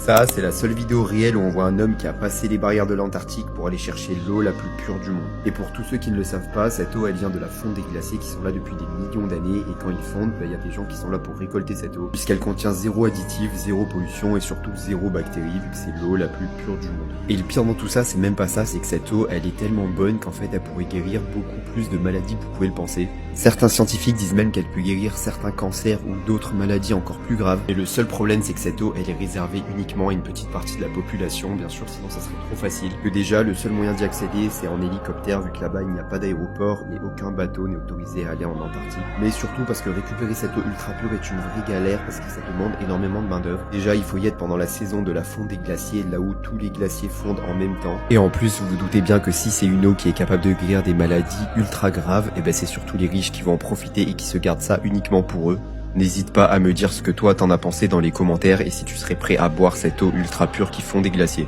Ça, c'est la seule vidéo réelle où on voit un homme qui a passé les barrières de l'Antarctique pour aller chercher l'eau la plus pure du monde. Et pour tous ceux qui ne le savent pas, cette eau, elle vient de la fonte des glaciers qui sont là depuis des millions d'années, et quand ils fondent, il y a des gens qui sont là pour récolter cette eau, puisqu'elle contient zéro additif, zéro pollution et surtout zéro bactéries, vu que c'est l'eau la plus pure du monde. Et le pire dans tout ça, c'est même pas ça, c'est que cette eau, elle est tellement bonne qu'en fait, elle pourrait guérir beaucoup plus de maladies que vous pouvez le penser. Certains scientifiques disent même qu'elle peut guérir certains cancers ou d'autres maladies encore plus graves. Et le seul problème, c'est que cette eau, elle est réservée uniquement à une petite partie de la population, bien sûr, sinon ça serait trop facile. Que déjà, le seul moyen d'y accéder, c'est en hélicoptère, vu que là-bas, il n'y a pas d'aéroport et aucun bateau n'est autorisé à aller en Antarctique. Mais surtout parce que récupérer cette eau ultra pure est une vraie galère, parce que ça demande énormément de main d'œuvre. Déjà, il faut y être pendant la saison de la fonte des glaciers, là où tous les glaciers fondent en même temps. Et en plus, vous vous doutez bien que si c'est une eau qui est capable de guérir des maladies ultra graves, et ben c'est surtout les riches qui vont en profiter et qui se gardent ça uniquement pour eux. N'hésite pas à me dire ce que toi t'en as pensé dans les commentaires et si tu serais prêt à boire cette eau ultra pure qui fond des glaciers.